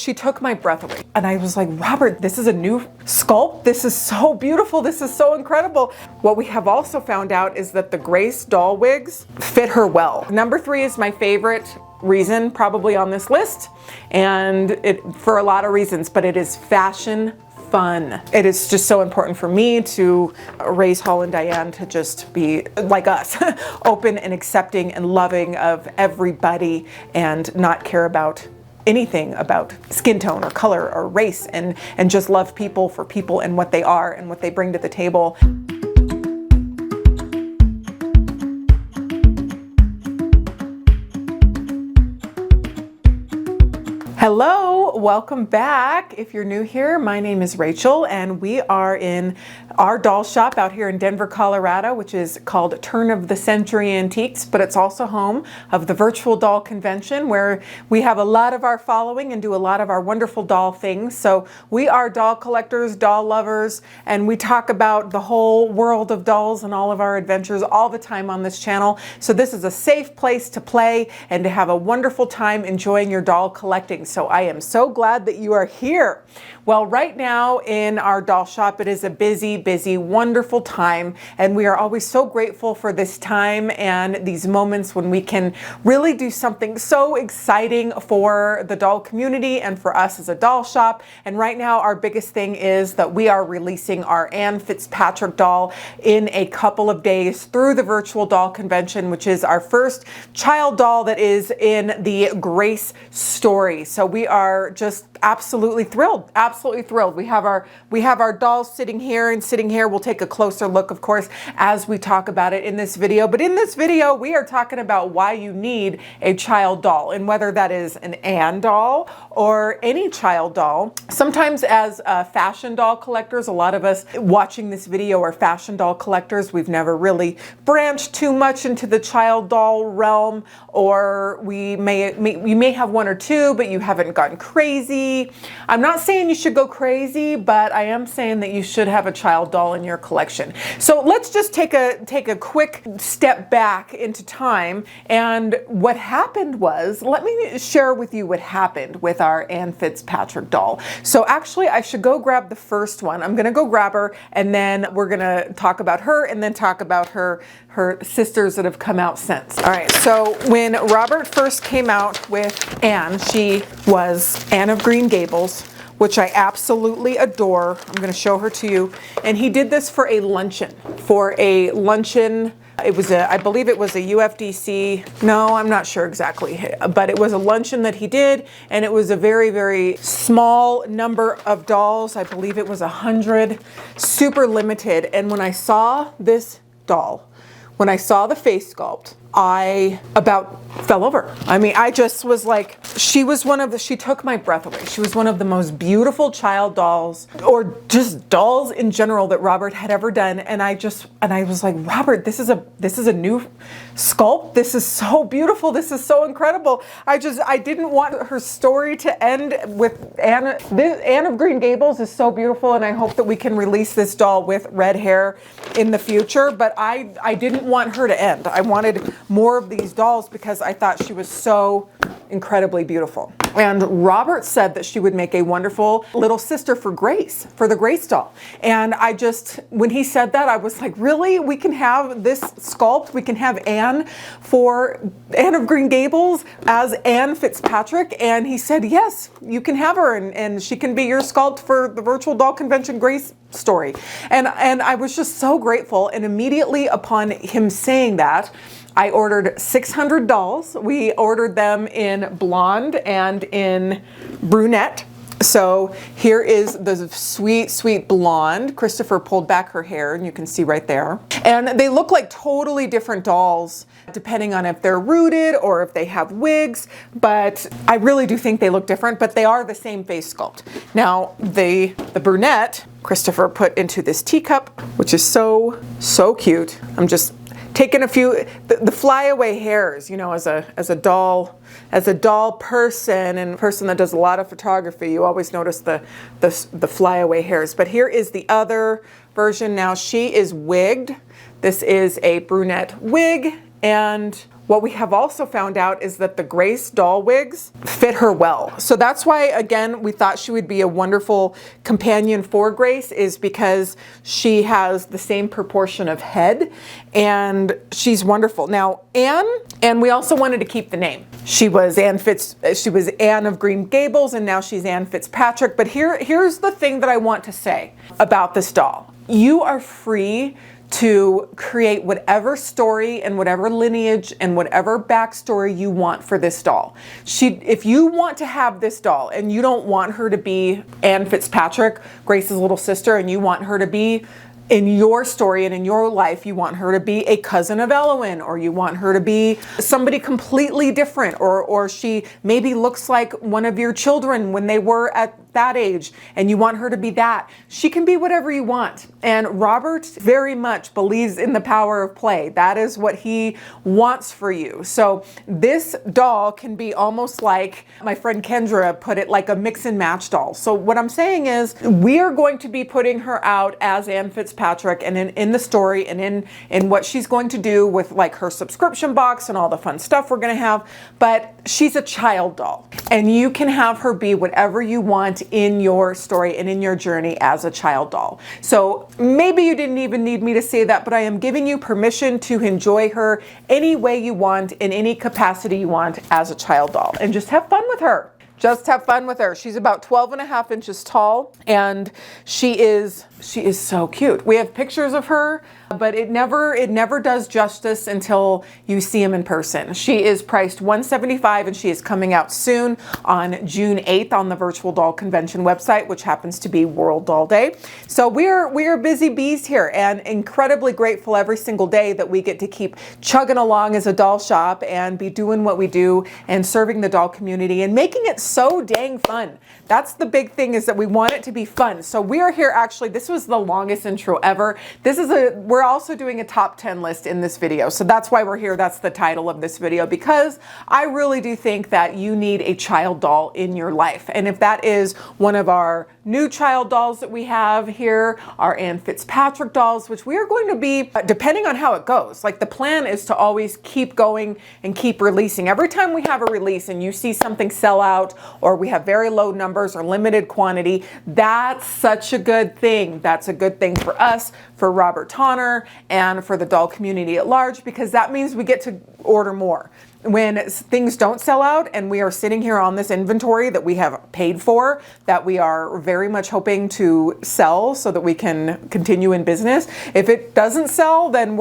she took my breath away. And I was like, Robert, this is a new sculpt. This is so beautiful. This is so incredible. What we have also found out is that the Grace doll wigs fit her well. Number 3 is my favorite reason probably on this list, and it for a lot of reasons, but it is fashion fun. It is just so important for me to raise Hall and Diane to just be like us, open and accepting and loving of everybody and not care about anything about skin tone or color or race, and just love people for people and what they are and what they bring to the table. Hello, welcome back. If you're new here, my name is Rachel and we are in our doll shop out here in Denver, Colorado, which is called Turn of the Century Antiques, but it's also home of the Virtual Doll Convention, where we have a lot of our following and do a lot of our wonderful doll things. So we are doll collectors, doll lovers, and we talk about the whole world of dolls and all of our adventures all the time on this channel. So this is a safe place to play and to have a wonderful time enjoying your doll collecting. So I am so glad that you are here. Well, right now in our doll shop, it is a busy, wonderful time, and we are always so grateful for this time and these moments when we can really do something so exciting for the doll community and for us as a doll shop. And right now our biggest thing is that we are releasing our Anne Fitzpatrick doll in a couple of days through the Virtual Doll Convention, which is our first child doll that is in the Grace story. So we are just absolutely thrilled, absolutely thrilled. We have our dolls sitting here and sitting here. We'll take a closer look, of course, as we talk about it in this video. But in this video, we are talking about why you need a child doll, and whether that is an Anne doll or any child doll. Sometimes as fashion doll collectors, a lot of us watching this video are fashion doll collectors. We've never really branched too much into the child doll realm, or you may have one or two, but you haven't gone crazy. I'm not saying you should go crazy, but I am saying that you should have a child doll in your collection. So let's just take a quick step back into time. And what happened was, let me share with you what happened with our Anne Fitzpatrick doll. So actually I should go grab the first one. I'm gonna go grab her, and then we're gonna talk about her and then talk about her sisters that have come out since. All right, so when Robert first came out with Anne, she was Anne of Green Gables, which I absolutely adore. I'm going to show her to you. And he did this for a luncheon. It was I believe it was a UFDC. No, I'm not sure exactly, but it was a luncheon that he did, and it was a very small number of dolls. I believe it was 100, super limited. And when I saw this doll, when I saw the face sculpt, I about fell over. I mean, I just was like, she took my breath away. She was one of the most beautiful child dolls, or just dolls in general, that Robert had ever done. And I was like, Robert, this is a new sculpt. This is so beautiful. This is so incredible. I didn't want her story to end with Anne. Anne of Green Gables is so beautiful, and I hope that we can release this doll with red hair in the future. But I didn't want her to end. I wanted more of these dolls because I thought she was so incredibly beautiful. And Robert said that she would make a wonderful little sister for Grace, for the Grace doll. And when he said that, I was like, really? We can have this sculpt? We can have Anne for Anne of Green Gables as Anne Fitzpatrick? And he said, yes, you can have her, and she can be your sculpt for the Virtual Doll Convention Grace story. And I was just so grateful. And immediately upon him saying that, I ordered 600 dolls. We ordered them in blonde and in brunette. So here is the sweet blonde. Christopher pulled back her hair, and you can see right there. And they look like totally different dolls, depending on if they're rooted or if they have wigs. But I really do think they look different, but they are the same face sculpt. Now, the brunette, Christopher put into this teacup, which is so cute. I'm just taking a few, the flyaway hairs, you know, as a doll person and person that does a lot of photography, you always notice the flyaway hairs. But here is the other version. Now she is wigged. This is a brunette wig, and what we have also found out is that the Grace doll wigs fit her well. So that's why, again, we thought she would be a wonderful companion for Grace, is because she has the same proportion of head and she's wonderful. Now, Anne, and we also wanted to keep the name. She was Anne of Green Gables, and now she's Anne Fitzpatrick. But here's the thing that I want to say about this doll. You are free to create whatever story and whatever lineage and whatever backstory you want for this doll. If you want to have this doll and you don't want her to be Anne Fitzpatrick, Grace's little sister, and you want her to be in your story and in your life, you want her to be a cousin of Elowen, or you want her to be somebody completely different, or she maybe looks like one of your children when they were at that age, and you want her to be that. She can be whatever you want. And Robert very much believes in the power of play. That is what he wants for you. So this doll can be almost like, my friend Kendra put it, like a mix and match doll. So what I'm saying is, we are going to be putting her out as Anne Fitzpatrick, and in the story, and in what she's going to do with like her subscription box and all the fun stuff we're going to have. But she's a child doll, and you can have her be whatever you want in your story and in your journey as a child doll. So maybe you didn't even need me to say that, but I am giving you permission to enjoy her any way you want, in any capacity you want as a child doll, and just have fun with her. Just have fun with her. She's about 12.5 inches tall, and she is so cute. We have pictures of her, but it never does justice until you see them in person. She is priced $175, and she is coming out soon on June 8th on the Virtual Doll Convention website, which happens to be World Doll Day. So we are busy bees here, and incredibly grateful every single day that we get to keep chugging along as a doll shop and be doing what we do and serving the doll community and making it so dang fun. That's the big thing, is that we want it to be fun. So we are here, actually, this was the longest intro ever. We're also doing a top 10 list in this video. So that's why we're here. That's the title of this video, because I really do think that you need a child doll in your life. And if that is one of our new child dolls that we have here, our Anne Fitzpatrick dolls, which we are going to be, depending on how it goes, like the plan is to always keep going and keep releasing. Every time we have a release and you see something sell out, or we have very low numbers or limited quantity, that's such a good thing. That's a good thing for us, for Robert Tonner, and for the doll community at large, because that means we get to order more. When things don't sell out and we are sitting here on this inventory that we have paid for, that we are very much hoping to sell so that we can continue in business, if it doesn't sell, then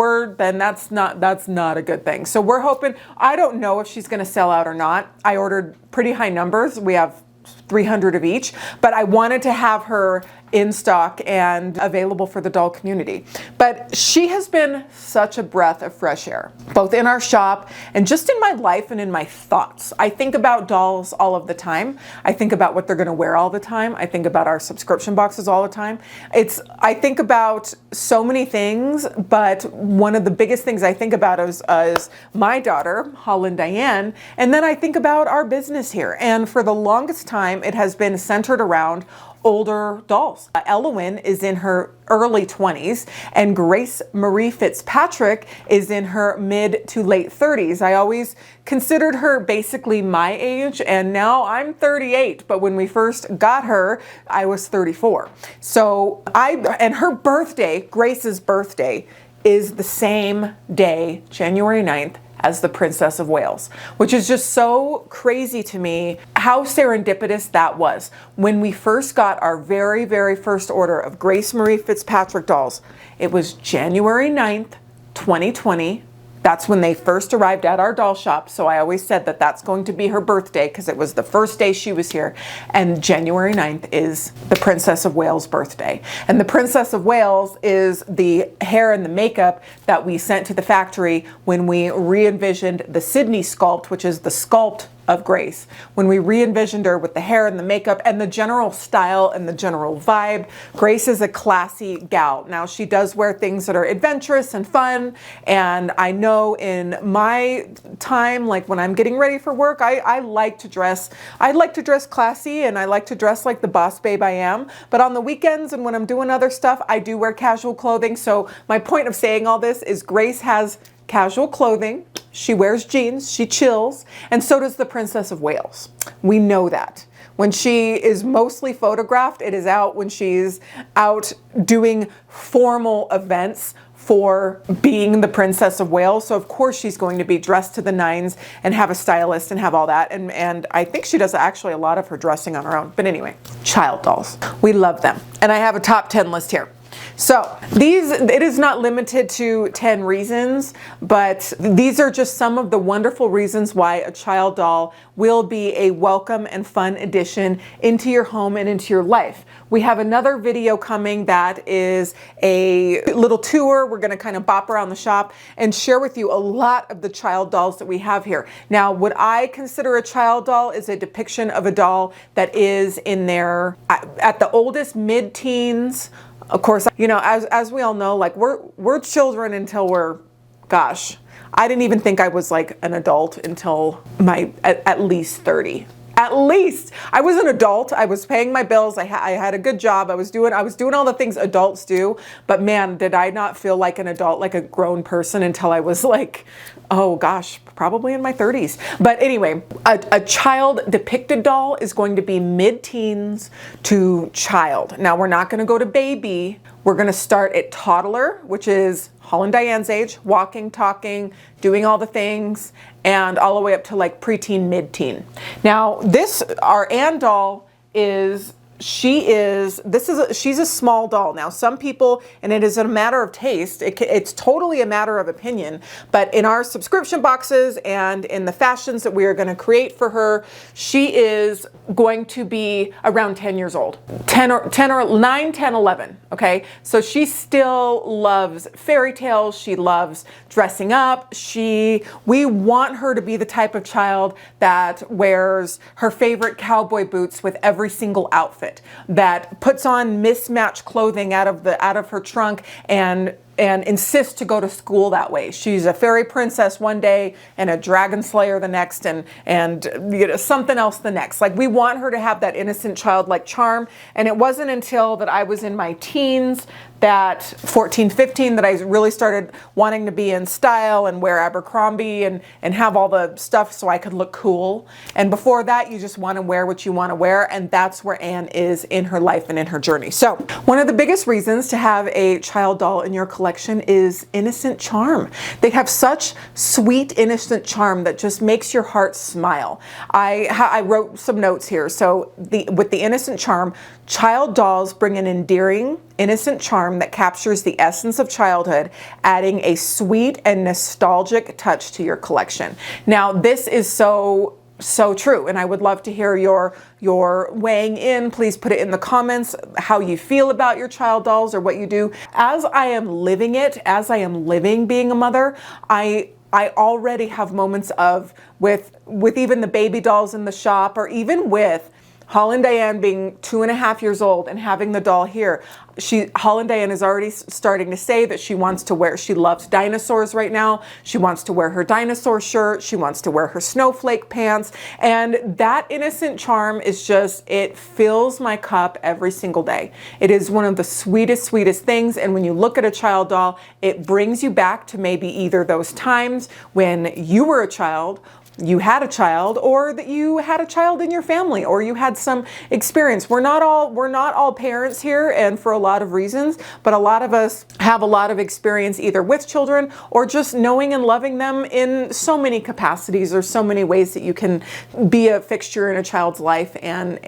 that's not a good thing. So we're hoping, I don't know if she's going to sell out or not. I ordered pretty high numbers. We have 300 of each, but I wanted to have her in stock and available for the doll community. But she has been such a breath of fresh air, both in our shop and just in my life and in my thoughts. I think about dolls all of the time. I think about what they're going to wear all the time. I think about our subscription boxes all the time. I think about so many things, but one of the biggest things I think about is my daughter, Holland Diane, and then I think about our business here. And for the longest time, it has been centered around older dolls. Elowen is in her early 20s, and Grace Marie Fitzpatrick is in her mid to late 30s. I always considered her basically my age, and now I'm 38, but when we first got her, I was 34. So and her birthday, Grace's birthday, is the same day, January 9th, as the Princess of Wales, which is just so crazy to me how serendipitous that was. When we first got our very, very first order of Grace Marie Fitzpatrick dolls, it was January 9th, 2020. That's when they first arrived at our doll shop. So I always said that that's going to be her birthday, because it was the first day she was here. And January 9th is the Princess of Wales birthday. And the Princess of Wales is the hair and the makeup that we sent to the factory when we re-envisioned the Sydney sculpt, which is the sculpt of Grace. When we re-envisioned her with the hair and the makeup and the general style and the general vibe, Grace is a classy gal. Now, she does wear things that are adventurous and fun, and I know in my time, like when I'm getting ready for work, I like to dress classy, and I like to dress like the boss babe I am. But on the weekends and when I'm doing other stuff, I do wear casual clothing. So my point of saying all this is Grace has casual clothing. She wears jeans, she chills, and so does the Princess of Wales. We know that. When she is mostly photographed, it is out when she's out doing formal events for being the Princess of Wales. So of course she's going to be dressed to the nines and have a stylist and have all that. And I think she does actually a lot of her dressing on her own. But anyway, child dolls. We love them. And I have a top 10 list here. So it is not limited to 10 reasons, but these are just some of the wonderful reasons why a child doll will be a welcome and fun addition into your home and into your life. We have another video coming that is a little tour. We're going to kind of bop around the shop and share with you a lot of the child dolls that we have here. Now, what I consider a child doll is a depiction of a doll that is in their, at the oldest, mid-teens. Of course, you know, as we all know, like we're children until we're, gosh, I didn't even think I was like an adult until at least 30. At least I was an adult. I was paying my bills. I had a good job. I was doing all the things adults do. But man, did I not feel like an adult, like a grown person until I was like, oh gosh, probably in my 30s. But anyway, a child depicted doll is going to be mid-teens to child. Now we're not going to go to baby. We're going to start at toddler, which is Holland Diane's age, walking, talking, doing all the things, and all the way up to like preteen, mid-teen. Now our Anne doll she's a small doll. Now some people, and it is a matter of taste, it's totally a matter of opinion, but in our subscription boxes and in the fashions that we are going to create for her, she is going to be around 10 years old, 9, 10, 11. Okay. So she still loves fairy tales. She loves dressing up. We want her to be the type of child that wears her favorite cowboy boots with every single outfit, that puts on mismatched clothing out of her trunk and insists to go to school that way. She's a fairy princess one day and a dragon slayer the next, and you know, something else the next. Like, we want her to have that innocent childlike charm. And it wasn't until that I was in my teens, that 14, 15, that I really started wanting to be in style and wear Abercrombie and have all the stuff so I could look cool. And before that, you just want to wear what you want to wear. And that's where Anne is in her life and in her journey. So one of the biggest reasons to have a child doll in your collection is innocent charm. They have such sweet, innocent charm that just makes your heart smile. I wrote some notes here. So with the innocent charm, child dolls bring an endearing, innocent charm that captures the essence of childhood, adding a sweet and nostalgic touch to your collection. Now, this is so true, and I would love to hear your weighing in. Please put it in the comments how you feel about your child dolls or what you do. As I am living it, as I am living being a mother, I already have moments with even the baby dolls in the shop, or even with Holland Diane being 2.5 years old and having the doll here. Holland Diane is already starting to say that she loves dinosaurs right now. She wants to wear her dinosaur shirt. She wants to wear her snowflake pants. And that innocent charm is it fills my cup every single day. It is one of the sweetest things. And when you look at a child doll, it brings you back to maybe either those times when you were a child, you had a child, or that you had a child in your family, or you had some experience. We're not all parents here, and for a lot of reasons, but a lot of us have a lot of experience either with children or just knowing and loving them in so many capacities, or so many ways that you can be a fixture in a child's life and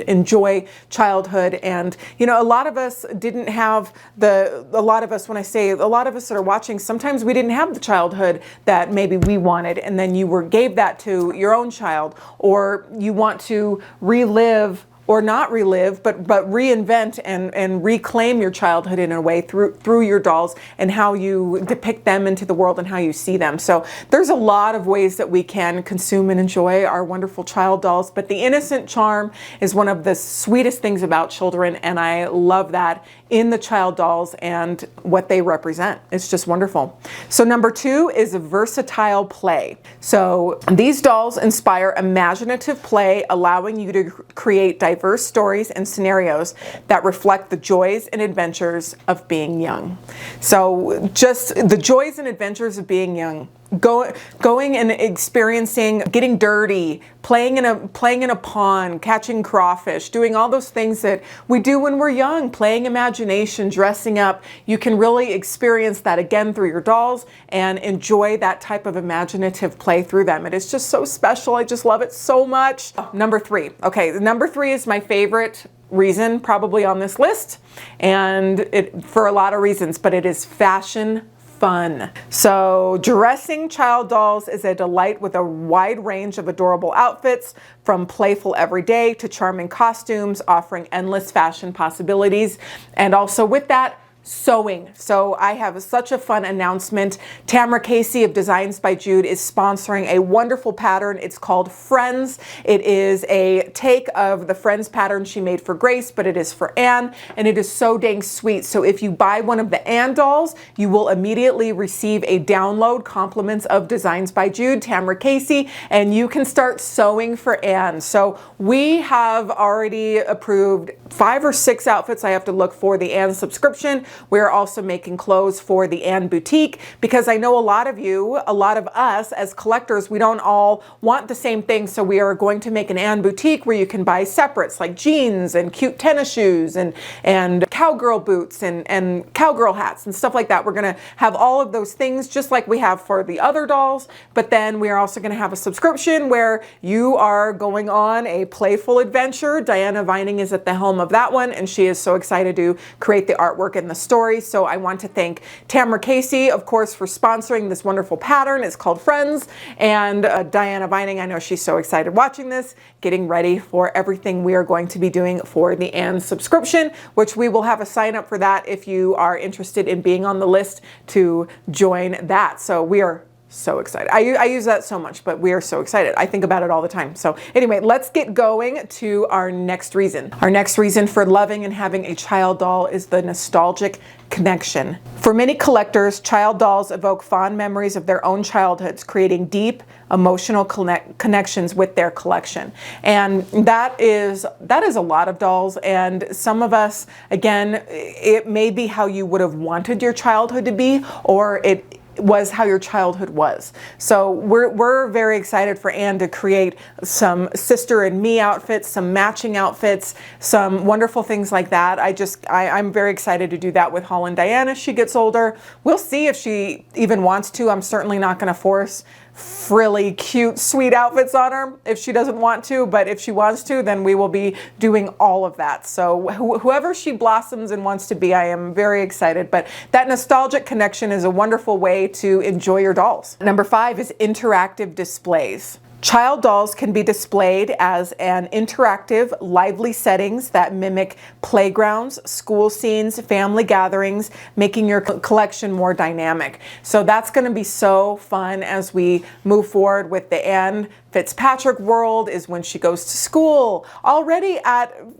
enjoy childhood. And you know, a lot of us didn't have when I say a lot of us that are watching, sometimes we didn't have the childhood that maybe we wanted, and then you gave that to your own child, or you want to relive, or not relive, but reinvent and reclaim your childhood in a way through your dolls and how you depict them into the world and how you see them. So there's a lot of ways that we can consume and enjoy our wonderful child dolls, but the innocent charm is one of the sweetest things about children, and I love that in the child dolls and what they represent. It's just wonderful. So number 2 is versatile play. So these dolls inspire imaginative play, allowing you to create diverse diverse stories and scenarios that reflect the joys and adventures of being young. So just the joys and adventures of being young. Going and experiencing, getting dirty, playing in a pond, catching crawfish, doing all those things that we do when we're young, playing imagination, dressing up. You can really experience that again through your dolls and enjoy that type of imaginative play through them. It is just so special. I just love it so much. Number 3. Okay, number 3 is my favorite reason probably on this list, and for a lot of reasons, but it is fashion fun. So dressing child dolls is a delight with a wide range of adorable outfits, from playful everyday to charming costumes, offering endless fashion possibilities. And also with that, sewing. So I have such a fun announcement. Tamara Casey of Designs by Jude is sponsoring a wonderful pattern. It's called Friends. It is a take of the Friends pattern she made for Grace, but it is for Anne, and it is so dang sweet. So if you buy one of the Anne dolls, you will immediately receive a download, compliments of Designs by Jude, Tamara Casey, and you can start sewing for Anne. So we have already approved 5 or 6 outfits. I have to look for the Anne subscription. We're also making clothes for the Anne Boutique, because I know a lot of us as collectors, we don't all want the same thing. So we are going to make an Anne Boutique where you can buy separates like jeans and cute tennis shoes and cowgirl boots and cowgirl hats and stuff like that. We're going to have all of those things just like we have for the other dolls, but then we are also going to have a subscription where you are going on a playful adventure. Diana Vining is at the helm of that one, and she is so excited to create the artwork and the story. So I want to thank Tamara Casey, of course, for sponsoring this wonderful pattern. It's called Friends. And Diana Vining, I know she's so excited watching this, getting ready for everything we are going to be doing for the Anne subscription, which we will have a sign up for that if you are interested in being on the list to join that. So we are so excited. I use that so much, but we are so excited. I think about it all the time. So anyway, let's get going to our next reason. Our next reason for loving and having a child doll is the nostalgic connection. For many collectors, child dolls evoke fond memories of their own childhoods, creating deep emotional connections with their collection. And that is a lot of dolls. And some of us, again, it may be how you would have wanted your childhood to be, or it was how your childhood was. So we're very excited for Anne to create some sister and me outfits, some matching outfits, some wonderful things like that. I'm very excited to do that with Holland Diana as she gets older. We'll see if she even wants to. I'm certainly not going to force frilly, cute, sweet outfits on her if she doesn't want to, but if she wants to, then we will be doing all of that. So whoever she blossoms and wants to be, I am very excited. But that nostalgic connection is a wonderful way to enjoy your dolls. Number 5 is interactive displays. Child dolls can be displayed as an interactive, lively settings that mimic playgrounds, school scenes, family gatherings, making your collection more dynamic. So that's going to be so fun as we move forward with the Anne Fitzpatrick world, is when she goes to school. Already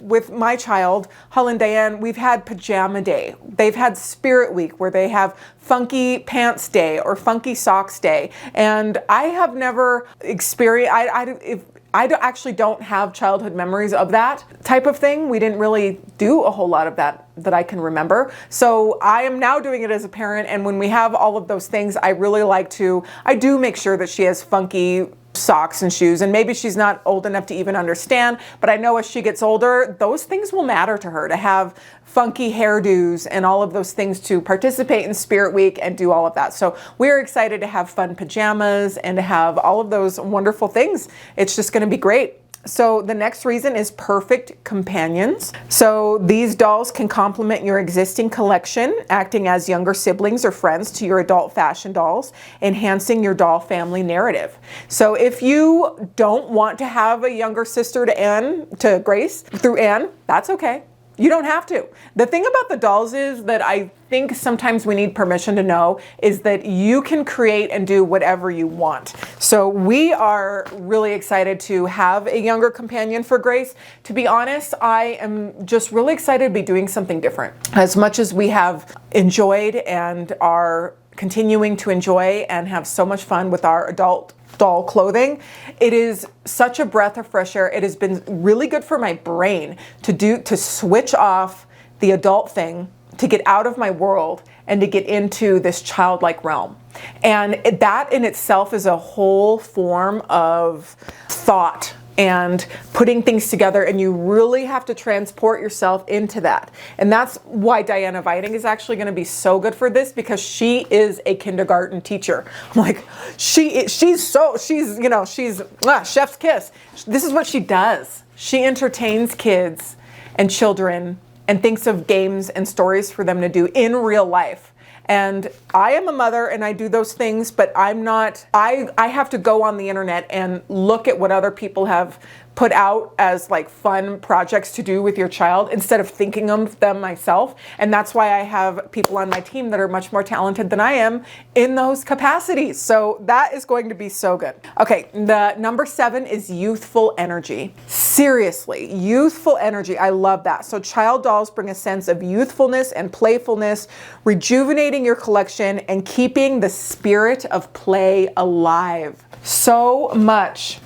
with my child, Holland Diane, we've had pajama day. They've had Spirit Week where they have funky pants day or funky socks day. And I have never experienced, I actually don't have childhood memories of that type of thing. We didn't really do a whole lot of that I can remember. So I am now doing it as a parent. And when we have all of those things, I do make sure that she has funky socks and shoes, and maybe she's not old enough to even understand, but I know as she gets older, those things will matter to her, to have funky hairdos and all of those things, to participate in Spirit Week and do all of that. So we're excited to have fun pajamas and to have all of those wonderful things. It's just going to be great. So the next reason is perfect companions. So these dolls can complement your existing collection, acting as younger siblings or friends to your adult fashion dolls, enhancing your doll family narrative. So if you don't want to have a younger sister to Grace through Anne, that's okay. You don't have to. The thing about the dolls is that I think sometimes we need permission to know is that you can create and do whatever you want. So we are really excited to have a younger companion for Grace. To be honest, I am just really excited to be doing something different. As much as we have enjoyed and are continuing to enjoy and have so much fun with our adult doll clothing. It is such a breath of fresh air. It has been really good for my brain to switch off the adult thing, to get out of my world and to get into this childlike realm. And that in itself is a whole form of thought and putting things together, and you really have to transport yourself into that. And that's why Diana Viding is actually going to be so good for this, because she is a kindergarten teacher. I'm like, she's chef's kiss. This is what she does. She entertains kids and children and thinks of games and stories for them to do in real life. And I am a mother and I do those things, but I'm not, I have to go on the internet and look at what other people have put out as like fun projects to do with your child instead of thinking of them myself. And that's why I have people on my team that are much more talented than I am in those capacities. So that is going to be so good. Okay, the number 7 is youthful energy. Seriously, youthful energy. I love that. So child dolls bring a sense of youthfulness and playfulness, rejuvenating your collection and keeping the spirit of play alive. So much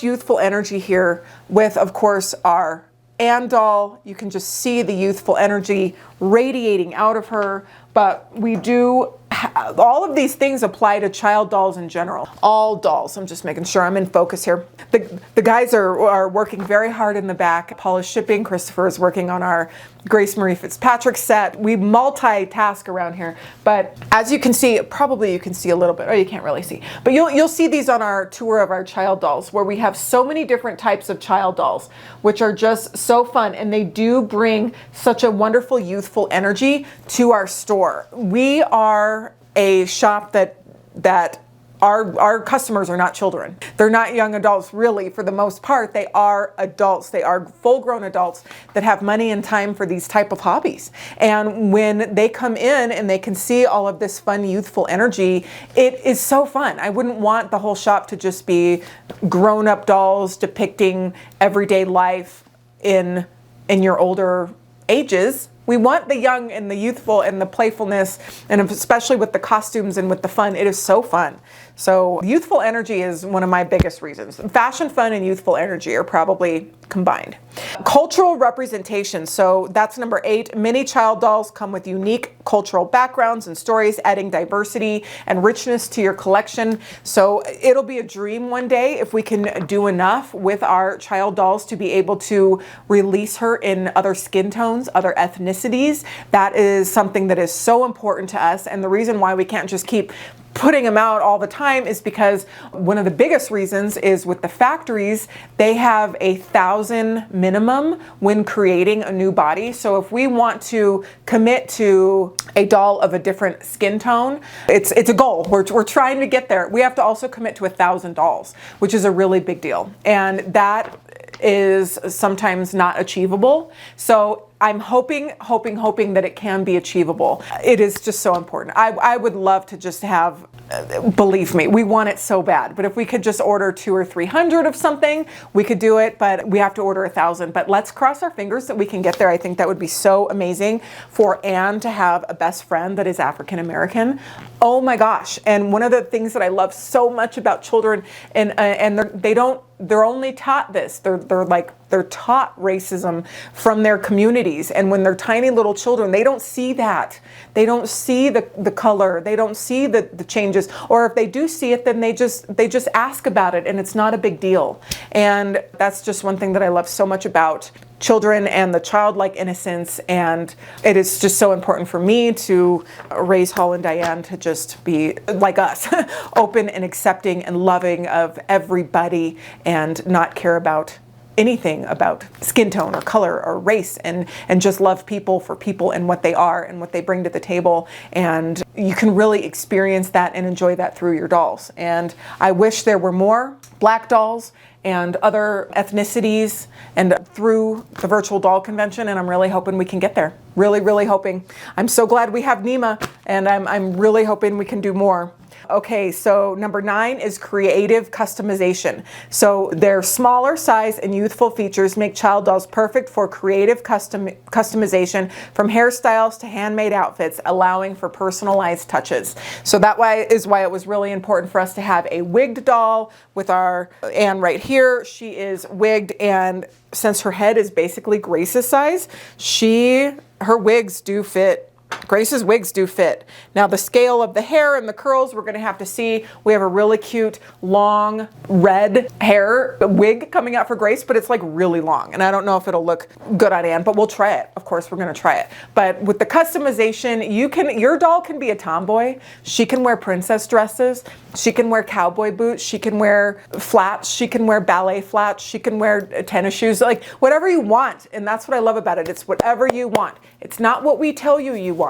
youthful energy here with, of course, our Anne doll. You can just see the youthful energy radiating out of her, but we do all of these things apply to child dolls in general. All dolls. I'm just making sure I'm in focus here. The guys are working very hard in the back. Paul is shipping. Christopher is working on our Grace Marie Fitzpatrick set. We multitask around here, but as you can see, probably you can see a little bit, or you can't really see, but you'll see these on our tour of our child dolls, where we have so many different types of child dolls, which are just so fun, and they do bring such a wonderful youthful energy to our store. We are a shop that our customers are not children. They're not young adults, really. For the most part, they are adults. They are full-grown adults that have money and time for these type of hobbies. And when they come in and they can see all of this fun, youthful energy, it is so fun. I wouldn't want the whole shop to just be grown-up dolls depicting everyday life in your older ages. We want the young and the youthful and the playfulness, and especially with the costumes and with the fun. It is so fun. So youthful energy is one of my biggest reasons. Fashion, fun, and youthful energy are probably combined. Cultural representation. So that's number 8. Many child dolls come with unique cultural backgrounds and stories, adding diversity and richness to your collection. So it'll be a dream one day if we can do enough with our child dolls to be able to release her in other skin tones, other ethnicities. That is something that is so important to us. And the reason why we can't just keep putting them out all the time is because one of the biggest reasons is with the factories, they have 1,000 minimum when creating a new body. So if we want to commit to a doll of a different skin tone, it's a goal. We're trying to get there. We have to also commit to 1,000 dolls, which is a really big deal. And that is sometimes not achievable. So I'm hoping that it can be achievable. It is just so important. I would love to just have, believe me, we want it so bad. But if we could just order 200 or 300 of something, we could do it, but we have to order 1,000. But let's cross our fingers that we can get there. I think that would be so amazing for Anne to have a best friend that is African American. Oh my gosh. And one of the things that I love so much about children, and they're only taught this. They're taught racism from their communities. And when they're tiny little children, they don't see that. They don't see the color. They don't see the changes. Or if they do see it, then they just ask about it, and it's not a big deal. And that's just one thing that I love so much about children and the childlike innocence. And it is just so important for me to raise Hall and Diane to just be like us, open and accepting and loving of everybody, and not care about anything about skin tone or color or race, and just love people for people and what they are and what they bring to the table. And you can really experience that and enjoy that through your dolls. And I wish there were more Black dolls and other ethnicities and through the virtual doll convention, and I'm really hoping we can get there. Really, really hoping. I'm so glad we have Nima, and I'm really hoping we can do more. Okay, so number 9 is creative customization. So their smaller size and youthful features make child dolls perfect for creative customization, from hairstyles to handmade outfits, allowing for personalized touches. So that is why it was really important for us to have a wigged doll with our Anne right here. She is wigged, and since her head is basically Grace's size, her wigs do fit. Grace's wigs do fit. Now the scale of the hair and the curls, we're going to have to see. We have a really cute long red hair wig coming out for Grace, but it's like really long, and I don't know if it'll look good on Anne, but we'll try it. Of course, we're going to try it. But with the customization, your doll can be a tomboy. She can wear princess dresses. She can wear cowboy boots. She can wear flats. She can wear ballet flats. She can wear tennis shoes, like whatever you want. And that's what I love about it. It's whatever you want. It's not what we tell you want.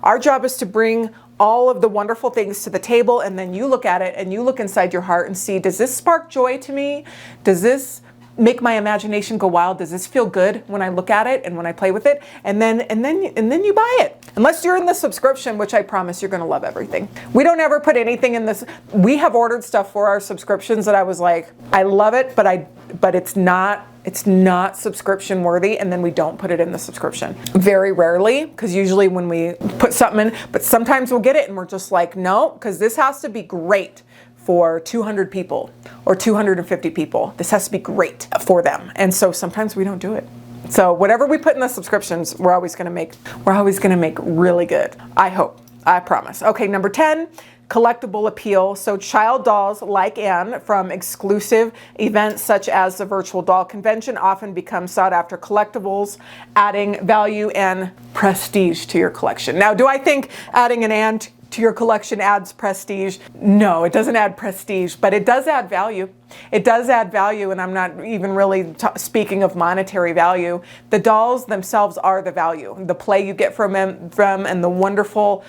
Our job is to bring all of the wonderful things to the table, and then you look at it and you look inside your heart and see, does this spark joy to me? Does this make my imagination go wild? Does this feel good when I look at it and when I play with it? And then you buy it. Unless you're in the subscription, which I promise you're going to love everything. We don't ever put anything in this. We have ordered stuff for our subscriptions that I was like, I love it, but it's not subscription worthy, and then we don't put it in the subscription. Very rarely, because usually when we put something in, but sometimes we'll get it and we're just like, no, because this has to be great for 200 people or 250 people. This has to be great for them. And so sometimes we don't do it. So whatever we put in the subscriptions, we're always going to make really good. I hope. I promise. Okay, number 10. Collectible appeal. So child dolls like Anne from exclusive events such as the virtual doll convention often become sought after collectibles, adding value and prestige to your collection. Now, do I think adding an Anne to your collection adds prestige? No, it doesn't add prestige, but it does add value. It does add value, and I'm not even really speaking of monetary value. The dolls themselves are the value. The play you get from them, and the wonderful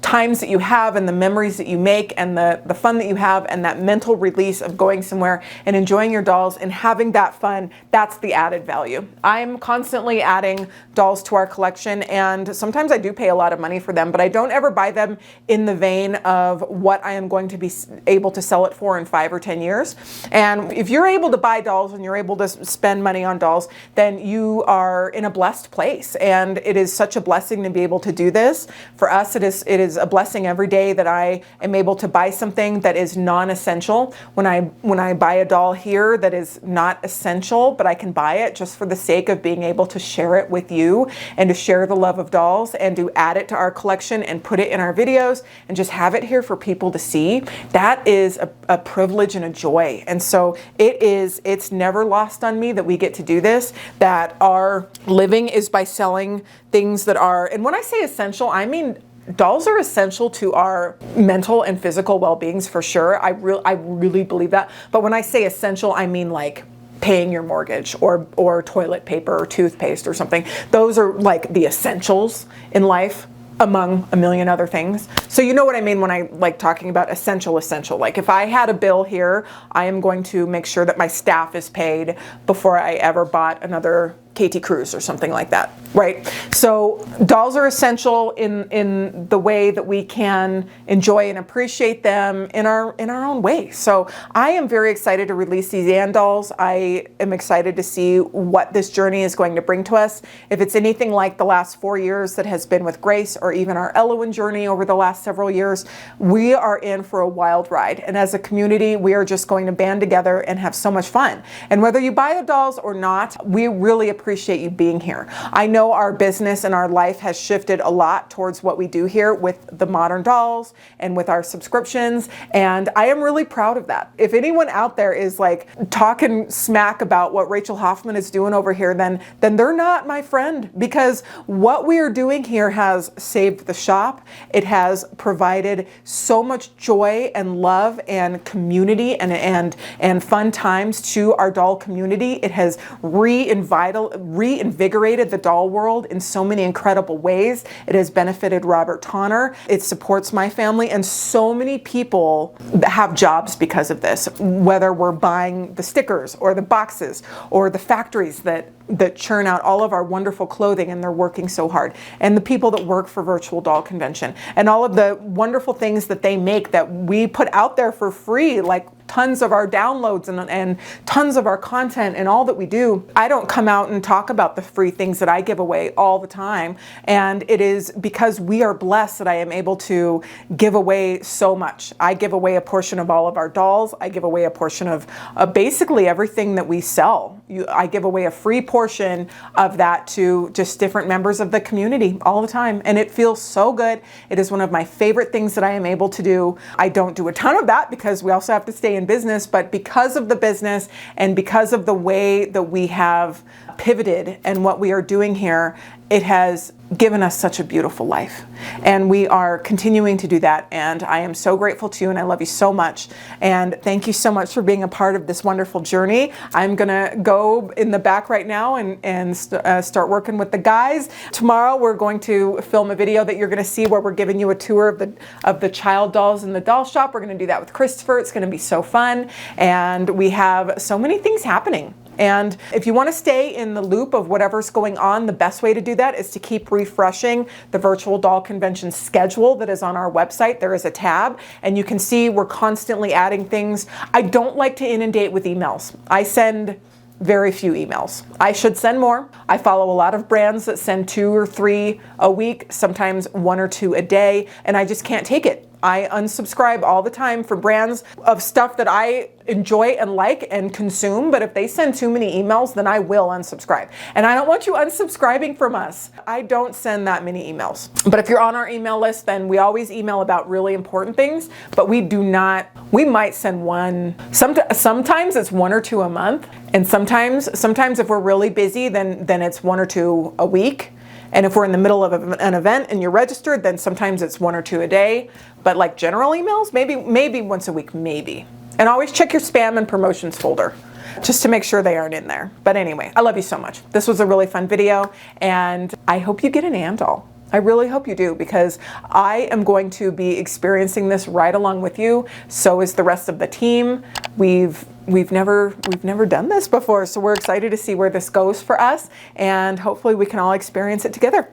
times that you have, and the memories that you make, and the fun that you have, and that mental release of going somewhere and enjoying your dolls and having that fun, that's the added value. I'm constantly adding dolls to our collection, and sometimes I do pay a lot of money for them, but I don't ever buy them in the vein of what I am going to be able to sell it for in 5 or 10 years. And if you're able to buy dolls and you're able to spend money on dolls, then you are in a blessed place. And it is such a blessing to be able to do this. For us, it is a blessing every day that I am able to buy something that is non-essential. When I buy a doll here that is not essential, but I can buy it just for the sake of being able to share it with you and to share the love of dolls and to add it to our collection and put it in our videos and just have it here for people to see, that is a privilege and a joy. And so it's never lost on me that we get to do this, that our living is by selling things that are, and when I say essential, I mean dolls are essential to our mental and physical well-beings for sure. I really believe that. But when I say essential, I mean like paying your mortgage or toilet paper or toothpaste or something. Those are like the essentials in life, among a million other things. So you know what I mean when I like talking about essential. Like if I had a bill here, I am going to make sure that my staff is paid before I ever bought another KT Cruise or something like that, right? So dolls are essential in the way that we can enjoy and appreciate them in our own way. So I am very excited to release these Anne dolls. I am excited to see what this journey is going to bring to us. If it's anything like the last 4 years that has been with Grace, or even our Elowen journey over the last several years, we are in for a wild ride. And as a community, we are just going to band together and have so much fun. And whether you buy the dolls or not, we really appreciate you being here. I know our business and our life has shifted a lot towards what we do here with the modern dolls and with our subscriptions, and I am really proud of that. If anyone out there is like talking smack about what Rachel Hoffman is doing over here, then they're not my friend, because what we are doing here has saved the shop. It has provided so much joy and love and community and fun times to our doll community. It has revitalized reinvigorated the doll world in so many incredible ways. It has benefited Robert Tonner. It supports my family, and so many people have jobs because of this, whether we're buying the stickers or the boxes or the factories that churn out all of our wonderful clothing, and they're working so hard, and the people that work for Virtual Doll Convention, and all of the wonderful things that they make that we put out there for free, like tons of our downloads and tons of our content and all that we do. I don't come out and talk about the free things that I give away all the time, and it is because we are blessed that I am able to give away so much. I give away a portion of all of our dolls. I give away a portion of basically everything that we sell. I give away a free portion of that to just different members of the community all the time, and it feels so good. It is one of my favorite things that I am able to do. I don't do a ton of that because we also have to stay in business, but because of the business and because of the way that we have pivoted and what we are doing here, it has given us such a beautiful life, and we are continuing to do that, and I am so grateful to you, and I love you so much, and thank you so much for being a part of this wonderful journey. I'm gonna go in the back right now and start working with the guys. Tomorrow we're going to film a video that you're gonna see where we're giving you a tour of the child dolls in the doll shop. We're gonna do that with Christopher. It's gonna be so fun, and we have so many things happening. And if you want to stay in the loop of whatever's going on, the best way to do that is to keep refreshing the Virtual Doll Convention schedule that is on our website. There is a tab, and you can see we're constantly adding things. I don't like to inundate with emails. I send very few emails. I should send more. I follow a lot of brands that send 2 or 3 a week, sometimes 1 or 2 a day, and I just can't take it. I unsubscribe all the time for brands of stuff that I enjoy and like and consume, but if they send too many emails, then I will unsubscribe. And I don't want you unsubscribing from us. I don't send that many emails. But if you're on our email list, then we always email about really important things, but we do not, we might send one, sometimes it's 1 or 2 a month, and sometimes if we're really busy, then it's 1 or 2 a week. And if we're in the middle of an event and you're registered, then sometimes it's 1 or 2 a day. But like general emails, maybe once a week, maybe. And always check your spam and promotions folder just to make sure they aren't in there. But anyway, I love you so much. This was a really fun video, and I hope you get an Ann doll. I really hope you do, because I am going to be experiencing this right along with you. So is the rest of the team. We've never done this before, so we're excited to see where this goes for us, and hopefully we can all experience it together.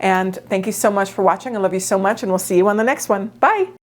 And thank you so much for watching. I love you so much, and we'll see you on the next one. Bye.